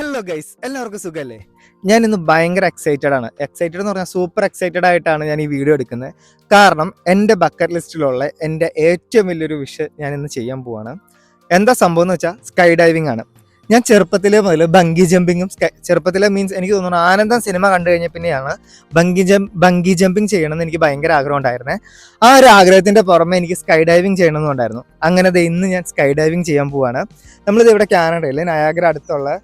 Hello guys, എല്ലാവർക്കും സുഖമല്ലേ? ഞാൻ ഇന്ന് ഭയങ്കര എക്സൈറ്റഡ് ആണ്. എക്സൈറ്റഡ് എന്ന് പറഞ്ഞാൽ സൂപ്പർ എക്സൈറ്റഡ് ആയിട്ടാണ് ഞാൻ ഈ വീഡിയോ എടുക്കുന്നത്. കാരണം എൻ്റെ ബക്കറ്റ് ലിസ്റ്റിലുള്ള എൻ്റെ ഏറ്റവും വലിയൊരു വിഷ് ഞാൻ ഇന്ന് ചെയ്യാൻ പോവാണ്. എന്താ സംഭവം എന്ന് വെച്ചാൽ സ്കൈ ഡൈവിംഗ് ആണ്. ഞാൻ ചെറുപ്പത്തിലെ മുതൽ ബങ്കി ജമ്പിങ്ങും ചെറുപ്പത്തിലെ മീൻസ് എനിക്ക് തോന്നുന്നു ആനന്ദം സിനിമ കണ്ടു കഴിഞ്ഞ പിന്നെയാണ് ബങ്കി ജമ്പിങ് ചെയ്യണമെന്ന് എനിക്ക് ഭയങ്കര ആഗ്രഹം ഉണ്ടായിരുന്നേ. ആ ഒരു ആഗ്രഹത്തിൻ്റെ പുറമെ എനിക്ക് സ്കൈ ഡൈവിംഗ് ചെയ്യണമെന്നുണ്ടായിരുന്നു. അങ്ങനെ ഇന്ന് ഞാൻ സ്കൈ ഡൈവിംഗ് ചെയ്യാൻ പോവാണ്. നമ്മളിത് ഇവിടെ കാനഡയിൽ നയാഗ്ര അടുത്തുള്ള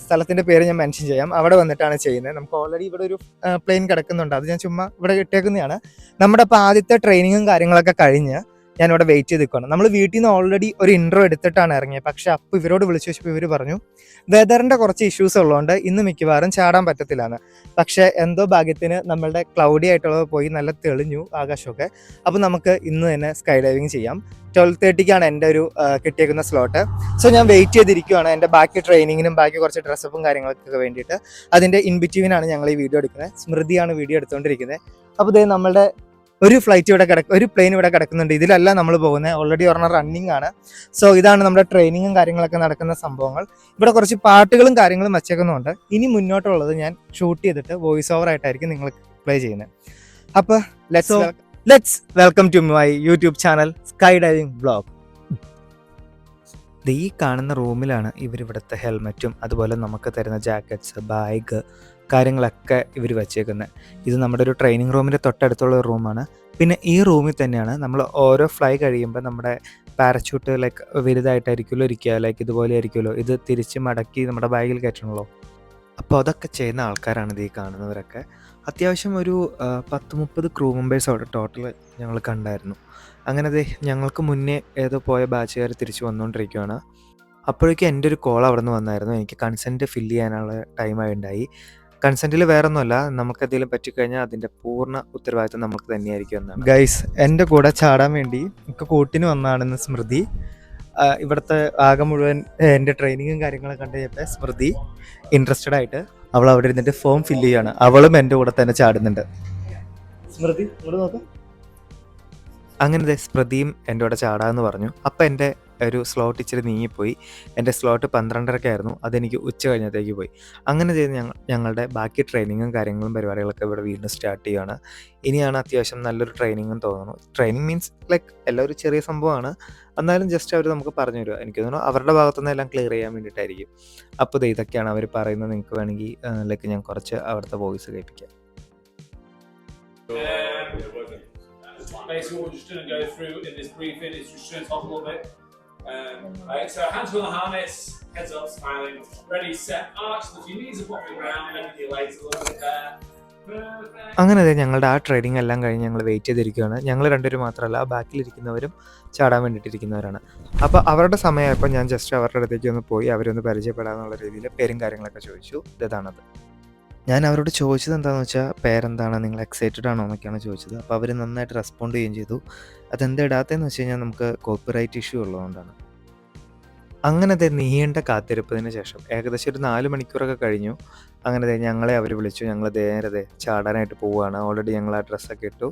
സ്ഥലത്തിൻ്റെ പേര് ഞാൻ മെൻഷൻ ചെയ്യാം. അവിടെ വന്നിട്ടാണ് ചെയ്യുന്നത്. നമുക്ക് ഓൾറെഡി ഇവിടെ ഒരു പ്ലെയിൻ കിടക്കുന്നുണ്ട്. അത് ഞാൻ ചുമ്മാ ഇവിടെ ഇട്ടേക്കുന്നതാണ്. നമ്മുടെ അപ്പോൾ ആദ്യത്തെ ട്രെയിനിങ്ങും കാര്യങ്ങളൊക്കെ കഴിഞ്ഞ് ഞാനിവിടെ വെയിറ്റ് ചെയ്ത് നിൽക്കുകയാണ്. നമ്മൾ വീട്ടിൽ നിന്ന് ഓൾറെഡി ഒരു ഇൻട്രോ എടുത്തിട്ടാണ് ഇറങ്ങിയത്. പക്ഷേ അപ്പോൾ ഇവരോട് വിളിച്ചു വെച്ചപ്പോൾ ഇവർ പറഞ്ഞു വെതറിൻ്റെ കുറച്ച് ഇഷ്യൂസ് ഉള്ളതുകൊണ്ട് ഇന്ന് മിക്കവാറും ചാടാൻ പറ്റത്തില്ലാന്ന്. പക്ഷേ എന്തോ ഭാഗ്യത്തിന് നമ്മളുടെ ക്ലൗഡി ആയിട്ടുള്ളത് പോയി നല്ല തെളിഞ്ഞു ആകാശമൊക്കെ. അപ്പോൾ നമുക്ക് ഇന്ന് തന്നെ സ്കൈ ഡൈവിങ് ചെയ്യാം. 12:30 എൻ്റെ ഒരു കിട്ടിയേക്കുന്ന സ്ലോട്ട്. സോ ഞാൻ വെയിറ്റ് ചെയ്തിരിക്കുകയാണ് എൻ്റെ ബാക്കി ട്രെയിനിങ്ങിനും ബാക്കി കുറച്ച് ഡ്രസ്സപ്പും കാര്യങ്ങൾക്കൊക്കെ വേണ്ടിയിട്ട്. അതിൻ്റെ ഇൻ ബിറ്റ്വീനാണ് ഞങ്ങൾ ഈ വീഡിയോ എടുക്കുന്നത്. സ്മൃതിയാണ് വീഡിയോ എടുത്തുകൊണ്ടിരിക്കുന്നത്. അപ്പോൾ ഇതേ നമ്മളുടെ ഒരു പ്ലെയിൻ ഇവിടെ കിടക്കുന്നുണ്ട്. ഇതിലല്ല നമ്മൾ പോകുന്നത്. ഓൾറെഡി ഒരെണ്ണം റണ്ണിങ് ആണ്. സോ ഇതാണ് നമ്മുടെ ട്രെയിനിങ്ങും കാര്യങ്ങളൊക്കെ നടക്കുന്ന സംഭവങ്ങൾ. ഇവിടെ കുറച്ച് പാട്ടുകളും കാര്യങ്ങളും വച്ചേക്കുന്നുണ്ട്. ഇനി മുന്നോട്ടുള്ളത് ഞാൻ ഷൂട്ട് ചെയ്തിട്ട് വോയിസ് ഓവർ ആയിട്ടായിരിക്കും നിങ്ങൾ പ്ലേ ചെയ്യുന്നത്. അപ്പോൾ let's welcome to my YouTube channel sky diving vlog. ഈ കാണുന്ന റൂമിലാണ് ഇവരിവിടുത്തെ ഹെൽമെറ്റും അതുപോലെ നമുക്ക് തരുന്ന ജാക്കറ്റ്സ്, ബാഗ് കാര്യങ്ങളൊക്കെ ഇവർ വച്ചേക്കുന്നത്. ഇത് നമ്മുടെ ഒരു ട്രെയിനിങ് റൂമിൻ്റെ തൊട്ടടുത്തുള്ള ഒരു റൂമാണ്. പിന്നെ ഈ റൂമിൽ തന്നെയാണ് നമ്മൾ ഓരോ ഫ്ലൈ കഴിയുമ്പോൾ നമ്മുടെ പാരച്യൂട്ട് ലൈക്ക് വലുതായിട്ടായിരിക്കുമല്ലോ ഇരിക്കുക, ലൈക്ക് ഇതുപോലെ ആയിരിക്കുമല്ലോ, ഇത് തിരിച്ച് മടക്കി നമ്മുടെ ബാഗിൽ കയറ്റണമല്ലോ. അപ്പോൾ അതൊക്കെ ചെയ്യുന്ന ആൾക്കാരാണ് ഇത് ഈ കാണുന്നവരൊക്കെ. അത്യാവശ്യം ഒരു 10-30 ക്രൂ മെമ്പേഴ്സ് അവിടെ ടോട്ടൽ ഞങ്ങൾ കണ്ടായിരുന്നു. അങ്ങനെ ഞങ്ങൾക്ക് മുന്നേ ഏതോ പോയ ബാച്ചുകാർ തിരിച്ച് വന്നുകൊണ്ടിരിക്കുകയാണ്. അപ്പോഴേക്കും എൻ്റെ ഒരു കോൾ അവിടെ നിന്ന് വന്നായിരുന്നു. എനിക്ക് കൺസെൻറ്റ് ഫില്ല് ചെയ്യാനുള്ള ടൈമായിട്ടുണ്ടായി. കൺസെൻറ്റിൽ വേറെ ഒന്നുമല്ല, നമുക്കെന്തെങ്കിലും പറ്റിക്കഴിഞ്ഞാൽ അതിൻ്റെ പൂർണ്ണ ഉത്തരവാദിത്വം നമുക്ക് തന്നെയായിരിക്കും എന്നാണ്. ഗൈസ്, എൻ്റെ കൂടെ ചാടാൻ വേണ്ടി എനിക്ക് കൂട്ടിന് വന്നതാണെന്ന് സ്മൃതി. ഇവിടുത്തെ ആകെ മുഴുവൻ എൻ്റെ ട്രെയിനിങ്ങും കാര്യങ്ങളും കണ്ടു കഴിഞ്ഞപ്പോൾ സ്മൃതി ഇൻട്രസ്റ്റഡ് ആയിട്ട് അവൾ അവിടെ ഇരുന്നിട്ട് ഫോം ഫില്ല് ചെയ്യാണ്. അവളും എൻ്റെ കൂടെ തന്നെ ചാടുന്നുണ്ട്. സ്മൃതി ഇവിടെ നോക്കാം. അങ്ങനെ സ്മൃതിയും എൻ്റെ കൂടെ ചാടാമെന്ന് പറഞ്ഞു. അപ്പം എൻ്റെ ഒരു സ്ലോട്ട് ഇച്ചിരി നീങ്ങിപ്പോയി. എൻ്റെ സ്ലോട്ട് 12:30 ആയിരുന്നു. അതെനിക്ക് ഉച്ച കഴിഞ്ഞത്തേക്ക് പോയി. അങ്ങനെ ചെയ്ത് ഞങ്ങളുടെ ബാക്കി ട്രെയിനിങ്ങും കാര്യങ്ങളും പരിപാടികളൊക്കെ ഇവിടെ വീണ്ടും സ്റ്റാർട്ട് ചെയ്യുകയാണ്. ഇനിയാണ് അത്യാവശ്യം നല്ലൊരു ട്രെയിനിങ്ങും തോന്നുന്നു. ട്രെയിനിങ് മീൻസ് ലൈക്ക് എല്ലാം ഒരു ചെറിയ സംഭവമാണ്, എന്നാലും ജസ്റ്റ് അവർ നമുക്ക് പറഞ്ഞു തരുക. എനിക്ക് തോന്നുന്നു അവരുടെ ഭാഗത്തുനിന്ന് എല്ലാം ക്ലിയർ ചെയ്യാൻ വേണ്ടിയിട്ടായിരിക്കും. അപ്പോൾ ഇതൊക്കെയാണ് അവർ പറയുന്നത്. നിങ്ങൾക്ക് വേണമെങ്കിൽ ലൈക്ക് ഞാൻ കുറച്ച് അവിടുത്തെ വോയിസ് കേൾപ്പിക്കാം. Basically, what we're just going to go through in this briefing is just going to talk a little bit. Right, so hands on the harness, heads up, smiling, ready, set, arch, lift your knees up off the ground, and your legs a little bit there. അങ്ങനെ ഞങ്ങളുടെ ആ training എല്ലാം കഴിഞ്ഞ് ഞങ്ങൾ wait ചെയ്തിരിക്കുകയാണ്. ഞങ്ങൾ രണ്ടുപേരും മാത്രമല്ല, ബാക്കിലിരിക്കുന്നവരും ചാടാൻ വേണ്ടിയിട്ടിരിക്കുന്നവരാണ്. അപ്പോൾ അവരുടെ സമയമായപ്പോൾ ഞാൻ ജസ്റ്റ് അവരുടെ അടുത്തേക്ക് ഒന്ന് പോയി അവരൊന്ന് പരിചയപ്പെടാമെന്നുള്ള രീതിയിൽ പേരും കാര്യങ്ങളൊക്കെ ചോദിച്ചു. ഇതാണത്. ഞാൻ അവരോട് ചോദിച്ചത് എന്താണെന്ന് വെച്ചാൽ പേരെന്താണ്, നിങ്ങൾ എക്സൈറ്റഡ് ആണോ എന്നൊക്കെയാണ് ചോദിച്ചത്. അപ്പോൾ അവർ നന്നായിട്ട് റെസ്പോണ്ട് ചെയ്യുകയും ചെയ്തു. അതെന്താ ഇടാത്തതെന്ന് വെച്ച് കഴിഞ്ഞാൽ നമുക്ക് കോപ്പിറൈറ്റ് ഇഷ്യൂ ഉള്ളതുകൊണ്ടാണ്. അങ്ങനത്തെ നീണ്ട കാത്തിരിപ്പതിന് ശേഷം ഏകദേശം ഒരു 4 മണിക്കൂറൊക്കെ കഴിഞ്ഞു. അങ്ങനെ ഞങ്ങളെ അവർ വിളിച്ചു. ഞങ്ങൾ നേരെ ചാടാനായിട്ട് പോവുകയാണ്. ഓൾറെഡി ഞങ്ങൾ ആ ഡ്രസ്സൊക്കെ ഇട്ടു.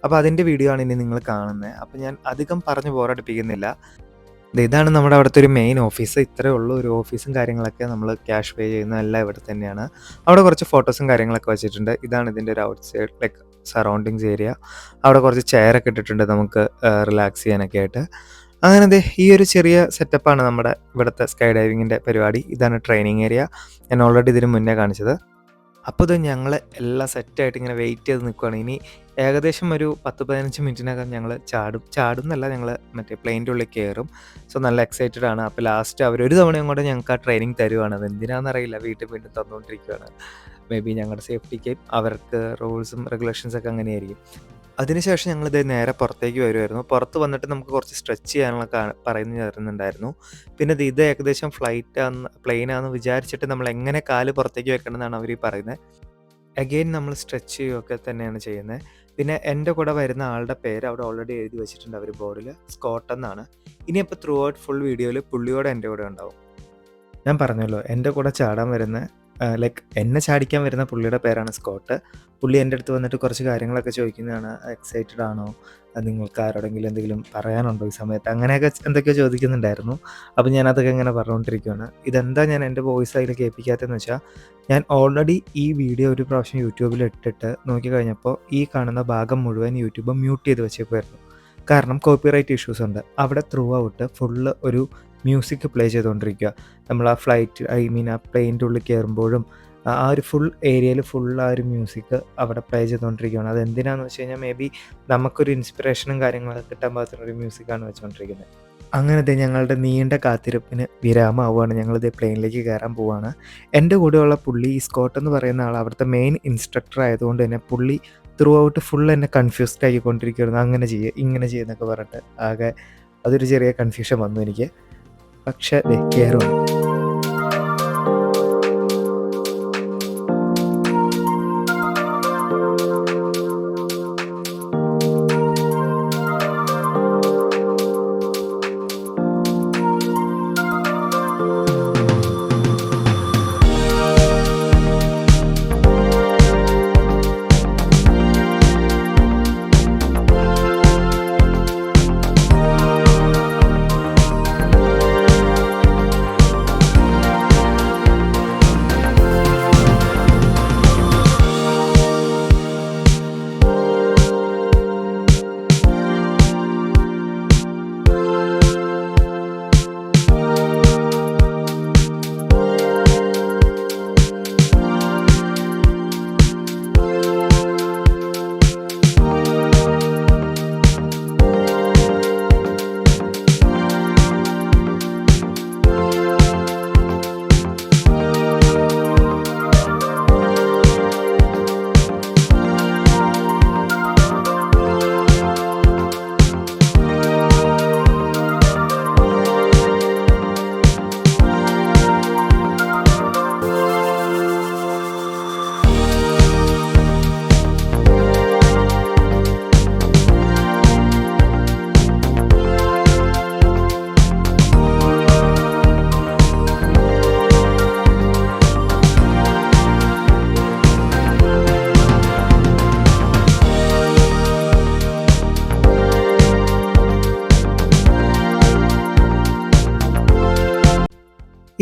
അപ്പോൾ അതിൻ്റെ വീഡിയോ ആണ് ഇനി നിങ്ങൾ കാണുന്നത്. അപ്പോൾ ഞാൻ അധികം പറഞ്ഞ് ബോറടിപ്പിക്കുന്നില്ല. ഇതാണ് നമ്മുടെ അവിടുത്തെ ഒരു മെയിൻ ഓഫീസ്. ഇത്രയേ ഉള്ളൂ ഒരു ഓഫീസും കാര്യങ്ങളൊക്കെ. നമ്മൾ ക്യാഷ് പേ ചെയ്യുന്നതെല്ലാം ഇവിടെ തന്നെയാണ്. അവിടെ കുറച്ച് ഫോട്ടോസും കാര്യങ്ങളൊക്കെ വെച്ചിട്ടുണ്ട്. ഇതാണ് ഇതിൻ്റെ ഒരു out side like surroundings area. അവിടെ കുറച്ച് ചെയറൊക്കെ ഇട്ടിട്ടുണ്ട് നമുക്ക് റിലാക്സ് ചെയ്യാനൊക്കെ ആയിട്ട്. അങ്ങനെ ഈ ഒരു ചെറിയ സെറ്റപ്പാണ് നമ്മുടെ ഇവിടുത്തെ സ്കൈ ഡൈവിങ്ങിൻ്റെ പരിപാടി. ഇതാണ് ട്രെയിനിങ് ഏരിയ. ഞാൻ ഓൾറെഡി ഇതിന് മുന്നേ കാണിച്ചത്. അപ്പോൾ ഇത് ഞങ്ങൾ എല്ലാം സെറ്റായിട്ട് ഇങ്ങനെ വെയിറ്റ് ചെയ്ത് നിൽക്കുകയാണ്. ഇനി ഏകദേശം ഒരു 10-15 മിനിറ്റിനകം ഞങ്ങൾ ചാടും എന്നല്ല, ഞങ്ങൾ മറ്റേ പ്ലെയിൻ്റെ ഉള്ളിൽ കയറും. സോ നല്ല എക്സൈറ്റഡ് ആണ്. അപ്പോൾ ലാസ്റ്റ് അവർ ഒരു തവണയും കൂടെ ഞങ്ങൾക്ക് ആ ട്രെയിനിങ് തരുവാണ്. അത് എന്തിനാണെന്നറിയില്ല, വീണ്ടും തന്നുകൊണ്ടിരിക്കുകയാണ്. മേ ബി ഞങ്ങളുടെ സേഫ്റ്റിക്ക് അവർക്ക് റൂൾസും റെഗുലേഷൻസൊക്കെ അങ്ങനെയായിരിക്കും. അതിനുശേഷം ഞങ്ങൾ നേരെ പുറത്തേക്ക് വരുമായിരുന്നു. പുറത്ത് വന്നിട്ട് നമുക്ക് കുറച്ച് സ്ട്രെച്ച് ചെയ്യാനുള്ള പറയുന്നു തരുന്നുണ്ടായിരുന്നു. പിന്നെ ഇത് ഏകദേശം പ്ലെയിനാണെന്ന് വിചാരിച്ചിട്ട് നമ്മൾ എങ്ങനെ കാല് പുറത്തേക്ക് വെക്കണമെന്നാണ് അവർ പറയുന്നത്. അഗെയിൻ നമ്മൾ സ്ട്രെച്ച് ചെയ്യുകയൊക്കെ തന്നെയാണ് ചെയ്യുന്നത്. പിന്നെ എൻ്റെ കൂടെ വരുന്ന ആളുടെ പേര് അവിടെ ഓൾറെഡി എഴുതി വെച്ചിട്ടുണ്ട് അവർ ബോർഡിൽ, സ്കോട്ട് എന്നാണ്. ഇനിയപ്പോൾ ത്രൂ ഔട്ട് ഫുൾ വീഡിയോയിൽ പുള്ളിയോടെ എൻ്റെ കൂടെ ഉണ്ടാവും. ഞാൻ പറഞ്ഞല്ലോ, എൻ്റെ കൂടെ ചാടാൻ വരുന്ന ലൈക്ക് എന്നെ ചാടിക്കാൻ വരുന്ന പുള്ളിയുടെ പേരാണ് സ്കോട്ട്. പുള്ളി എൻ്റെ അടുത്ത് വന്നിട്ട് കുറച്ച് കാര്യങ്ങളൊക്കെ ചോദിക്കുന്നതാണ്. എക്സൈറ്റഡ് ആണോ? നിങ്ങൾക്ക് ആരോടെങ്കിലും എന്തെങ്കിലും പറയാനുണ്ടോ ഈ സമയത്ത്? അങ്ങനെയൊക്കെ എന്തൊക്കെയോ ചോദിക്കുന്നുണ്ടായിരുന്നു. അപ്പോൾ ഞാനതൊക്കെ ഇങ്ങനെ പറഞ്ഞുകൊണ്ടിരിക്കുകയാണ്. ഇതെന്താ ഞാൻ എൻ്റെ വോയിസ് അതിൽ കേൾപ്പിക്കാത്തതെന്ന് വെച്ചാൽ, ഞാൻ ഓൾറെഡി ഈ വീഡിയോ ഒരു പ്രാവശ്യം യൂട്യൂബിൽ ഇട്ടിട്ട് നോക്കിക്കഴിഞ്ഞപ്പോൾ ഈ കാണുന്ന ഭാഗം മുഴുവൻ യൂട്യൂബ് മ്യൂട്ട് ചെയ്ത് വെച്ചേക്കുമായിരുന്നു. കാരണം കോപ്പിറൈറ്റ് ഇഷ്യൂസ് ഉണ്ട്. അവിടെ ത്രൂ ഔട്ട് ഫുള്ള് ഒരു മ്യൂസിക് പ്ലേ ചെയ്തുകൊണ്ടിരിക്കുക. നമ്മൾ ആ ഫ്ലൈറ്റ് ആ പ്ലെയിൻ്റെ ഉള്ളിൽ കയറുമ്പോഴും ആ ഒരു ഫുൾ ഏരിയയിൽ ഫുൾ ആ ഒരു മ്യൂസിക് അവിടെ പ്ലേ ചെയ്തുകൊണ്ടിരിക്കുകയാണ്. അതെന്തിനാണെന്ന് വെച്ച് കഴിഞ്ഞാൽ മേ ബി നമുക്കൊരു ഇൻസ്പിറേഷനും കാര്യങ്ങളൊക്കെ കിട്ടാൻ പാകത്തിനൊരു മ്യൂസിക്കാണ് വെച്ചുകൊണ്ടിരിക്കുന്നത്. അങ്ങനത്തെ ഞങ്ങളുടെ നീണ്ട കാത്തിരിപ്പിന് വിരാമമാവുകയാണ്. ഞങ്ങളിത് പ്ലെയിനിലേക്ക് കയറാൻ പോവുകയാണ്. എൻ്റെ കൂടെയുള്ള പുള്ളി ഈ സ്കോട്ട് എന്ന് പറയുന്ന ആൾ അവിടുത്തെ മെയിൻ ഇൻസ്ട്രക്ടർ ആയതുകൊണ്ട് തന്നെ പുള്ളി ത്രൂ ഔട്ട് ഫുൾ എന്നെ കൺഫ്യൂസ്ഡ് ആക്കിക്കൊണ്ടിരിക്കുകയായിരുന്നു. അങ്ങനെ ചെയ്യുക ഇങ്ങനെ ചെയ്യുന്നൊക്കെ പറഞ്ഞിട്ട് ആകെ അതൊരു ചെറിയ കൺഫ്യൂഷൻ വന്നു എനിക്ക്. പക്ഷേ കയറുവാണ്.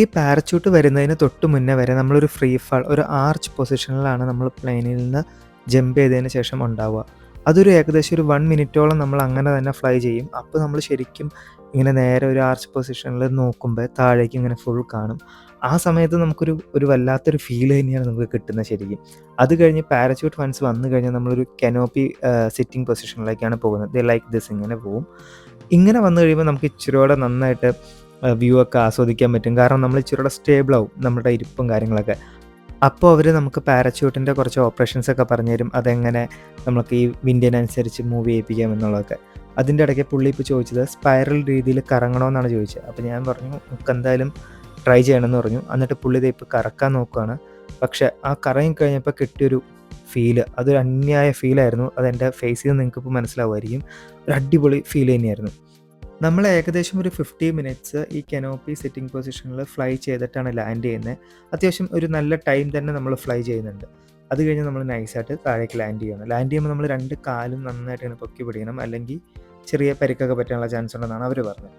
ഈ പാരച്യൂട്ട് വരുന്നതിന് തൊട്ട് മുന്നേ വരെ നമ്മളൊരു ഫ്രീ ഫാൾ, ഒരു ആർച്ച് പൊസിഷനിലാണ് നമ്മൾ പ്ലെയിനിൽ നിന്ന് ജമ്പ് ചെയ്തതിന് ശേഷം ഉണ്ടാവുക. അതൊരു ഏകദേശം ഒരു 1 മിനിറ്റോളം നമ്മൾ അങ്ങനെ തന്നെ ഫ്ലൈ ചെയ്യും. അപ്പോൾ നമ്മൾ ശരിക്കും ഇങ്ങനെ നേരെ ഒരു ആർച്ച് പൊസിഷനിൽ നോക്കുമ്പോൾ താഴേക്ക് ഇങ്ങനെ ഫുൾ കാണും. ആ സമയത്ത് നമുക്കൊരു വല്ലാത്തൊരു ഫീൽ തന്നെയാണ് നമുക്ക് കിട്ടുന്നത് ശരിക്കും. അത് കഴിഞ്ഞ് പാരച്യൂട്ട് വൺസ് വന്നു കഴിഞ്ഞാൽ നമ്മളൊരു കനോപ്പി സിറ്റിംഗ് പൊസിഷനിലേക്കാണ് പോകുന്നത്. ലൈക്ക് ദിസ് ഇങ്ങനെ പോകും. ഇങ്ങനെ വന്നു കഴിയുമ്പോൾ നമുക്ക് ഇച്ചിരിയോടെ നന്നായിട്ട് വ്യൂ ഒക്കെ ആസ്വദിക്കാൻ പറ്റും. കാരണം നമ്മൾ ഇച്ചിരിയോടെ സ്റ്റേബിളാവും നമ്മുടെ ഇരിപ്പും കാര്യങ്ങളൊക്കെ. അപ്പോൾ അവർ നമുക്ക് പാരച്യൂട്ടിൻ്റെ കുറച്ച് ഓപ്പറേഷൻസൊക്കെ പറഞ്ഞു തരും. അതെങ്ങനെ നമുക്ക് ഈ വിൻഡിനനുസരിച്ച് മൂവ് ചെയ്യിപ്പിക്കാം എന്നുള്ളതൊക്കെ. അതിൻ്റെ ഇടയ്ക്ക് പുള്ളി ഇപ്പോൾ ചോദിച്ചത് സ്പൈറൽ രീതിയിൽ കറങ്ങണമെന്നാണ് ചോദിച്ചത്. അപ്പോൾ ഞാൻ പറഞ്ഞു നമുക്ക് എന്തായാലും ട്രൈ ചെയ്യണമെന്ന് പറഞ്ഞു. എന്നിട്ട് പുള്ളി ഇത് ഇപ്പോൾ കറക്കാൻ നോക്കുകയാണ്. പക്ഷേ ആ കറങ്ങി കഴിഞ്ഞപ്പോൾ കിട്ടിയൊരു ഫീല് അതൊരു അന്യായ ഫീലായിരുന്നു. അതെൻ്റെ ഫേസിൽ നിന്ന് നിങ്ങൾക്കിപ്പോൾ മനസ്സിലാവുമായിരിക്കും. ഒരു അടിപൊളി ഫീൽ തന്നെയായിരുന്നു. നമ്മൾ ഏകദേശം ഒരു 50 മിനിറ്റ്സ് ഈ കനോപ്പി സിറ്റിംഗ് പൊസിഷനിൽ ഫ്ലൈ ചെയ്തിട്ടാണ് ലാൻഡ് ചെയ്യുന്നത്. അത്യാവശ്യം ഒരു നല്ല ടൈം തന്നെ നമ്മൾ ഫ്ലൈ ചെയ്യുന്നുണ്ട്. അത് കഴിഞ്ഞ് നമ്മൾ നൈസായിട്ട് താഴേക്ക് ലാൻഡ് ചെയ്യണം. ലാൻഡ് ചെയ്യുമ്പോൾ നമ്മൾ 2 കാലും നന്നായിട്ട് ഇങ്ങനെ പൊക്കി പിടിക്കണം. അല്ലെങ്കിൽ ചെറിയ പരിക്കൊക്കെ പറ്റാനുള്ള ചാൻസ് ഉണ്ടെന്നാണ് അവർ പറഞ്ഞത്.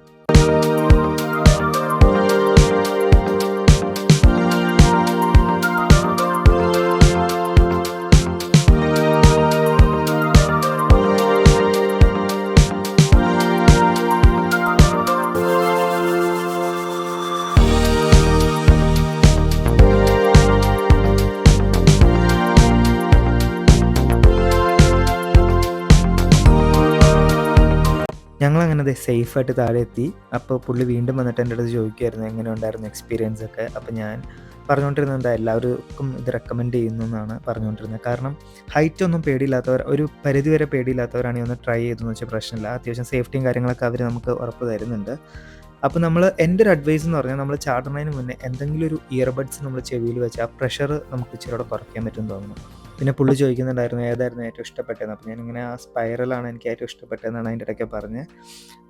ഞങ്ങളങ്ങനെ സേഫായിട്ട് താഴെ എത്തി. അപ്പോൾ പുള്ളി വീണ്ടും വന്നിട്ട് എൻ്റെ അടുത്ത് ചോദിക്കുമായിരുന്നു എങ്ങനെ ഉണ്ടായിരുന്നു എക്സ്പീരിയൻസ് ഒക്കെ. അപ്പോൾ ഞാൻ പറഞ്ഞുകൊണ്ടിരുന്നത് എന്താ എല്ലാവർക്കും ഇത് റെക്കമെൻഡ് ചെയ്യുന്നു എന്നാണ് പറഞ്ഞുകൊണ്ടിരുന്നത്. കാരണം ഹൈറ്റ് ഒന്നും പേടിയില്ലാത്തവർ, ഒരു പരിധിവരെ പേടിയില്ലാത്തവരാണെങ്കിൽ ഒന്ന് ട്രൈ ചെയ്തെന്ന് വെച്ചാൽ പ്രശ്നമില്ല. അത്യാവശ്യം സേഫ്റ്റിയും കാര്യങ്ങളൊക്കെ അവർ നമുക്ക് ഉറപ്പ് തരുന്നുണ്ട്. അപ്പോൾ എൻ്റെ ഒരു അഡ്വൈസ് എന്ന് പറഞ്ഞാൽ നമ്മൾ ചാടുന്നതിന് മുന്നേ എന്തെങ്കിലും ഒരു ഇയർബഡ്സ് നമ്മൾ ചെവിയിൽ വെച്ച് ആ പ്രഷർ നമുക്ക് ഇച്ചിരി കുറയ്ക്കാൻ പറ്റുമെന്ന് തോന്നുന്നു. പിന്നെ പുള്ളി ചോദിക്കുന്നുണ്ടായിരുന്നു ഏതായിരുന്നു ഏറ്റവും ഇഷ്ടപ്പെട്ടതെന്ന്. അപ്പോൾ ഞാനിങ്ങനെ ആ സ്പൈറലാണ് എനിക്ക് ഏറ്റവും ഇഷ്ടപ്പെട്ടതെന്നാണ് അതിൻ്റെ ഇടയ്ക്ക് പറഞ്ഞത്.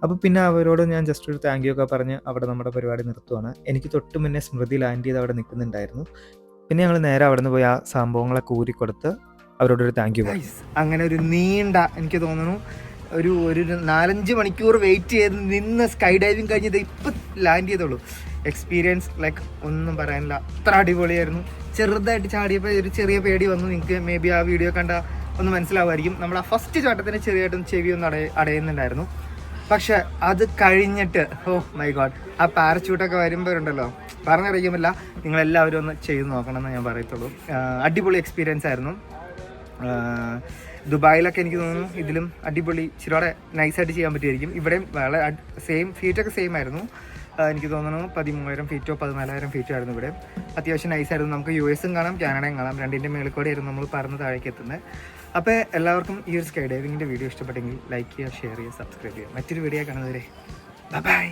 അപ്പോൾ പിന്നെ അവരോട് ഞാൻ ജസ്റ്റ് ഒരു താങ്ക് യു ഒക്കെ പറഞ്ഞ് അവിടെ നമ്മുടെ പരിപാടി നിർത്തുവാണ്. എനിക്ക് തൊട്ട് മുന്നേ സ്മൃതി ലാൻഡ് ചെയ്ത് അവിടെ നിൽക്കുന്നുണ്ടായിരുന്നു. പിന്നെ ഞങ്ങൾ നേരെ അവിടെ നിന്ന് പോയി ആ സംഭവങ്ങളൊക്കെ ഊരിക്കൊടുത്ത് അവരോടൊരു താങ്ക് യു പറഞ്ഞു. അങ്ങനെ ഒരു നീണ്ട, എനിക്ക് തോന്നുന്നു ഒരു 4-5 മണിക്കൂർ വെയിറ്റ് ചെയ്ത് നിന്ന് സ്കൈ ഡൈവിങ് കഴിഞ്ഞത് ഇപ്പം ലാൻഡ് ചെയ്തോളൂ. എക്സ്പീരിയൻസ് ലൈക്ക് ഒന്നും പറയാനില്ല, അത്ര അടിപൊളിയായിരുന്നു. ചെറുതായിട്ട് ചാടിയപ്പോൾ ഒരു ചെറിയ പേടി വന്നു. നിങ്ങൾക്ക് മേ ബി ആ വീഡിയോ കണ്ട ഒന്ന് മനസ്സിലാവുമായിരിക്കും. നമ്മൾ ആ ഫസ്റ്റ് ചാട്ടത്തിന് ചെറിയായിട്ടും ചെവി ഒന്ന് അടയുന്നുണ്ടായിരുന്നു. പക്ഷെ അത് കഴിഞ്ഞിട്ട് ഓ മൈ ഗോഡ്, ആ പാരച്യൂട്ടൊക്കെ വരുമ്പോഴുണ്ടല്ലോ പറഞ്ഞറിയിക്കുമില്ല. നിങ്ങളെല്ലാവരും ഒന്ന് ചെയ്ത് നോക്കണമെന്ന് ഞാൻ പറയത്തുള്ളൂ. അടിപൊളി എക്സ്പീരിയൻസ് ആയിരുന്നു. ദുബായിലൊക്കെ എനിക്ക് തോന്നുന്നു ഇതിലും അടിപൊളി ഇച്ചിരിയോടെ നൈസായിട്ട് ചെയ്യാൻ പറ്റുമായിരിക്കും. ഇവിടെയും വളരെ ഫീറ്റൊക്കെ സെയിം ആയിരുന്നു. എനിക്ക് തോന്നുന്നു 13,000 ഫീറ്റോ 14,000 ഫീറ്റോ ആയിരുന്നു ഇവിടെ. അത്യാവശ്യം നൈസായിരുന്നു. നമുക്ക് US-ഉം കാണാം, കാനഡയും കാണാം. രണ്ടിൻ്റെ മേളിൽ കൂടെ ആയിരുന്നു നമ്മൾ പറന്ന് താഴേക്ക് എത്തുന്നത്. അപ്പോൾ എല്ലാവർക്കും ഈ ഒരു സ്കൈ ഡൈവിങ്ങിൻ്റെ വീഡിയോ ഇഷ്ടപ്പെട്ടെങ്കിൽ ലൈക്ക് ചെയ്യുക, ഷെയർ ചെയ്യുക, സബ്സ്ക്രൈബ് ചെയ്യുക. മറ്റൊരു വീഡിയോ കാണുന്നവരെ ബൈ.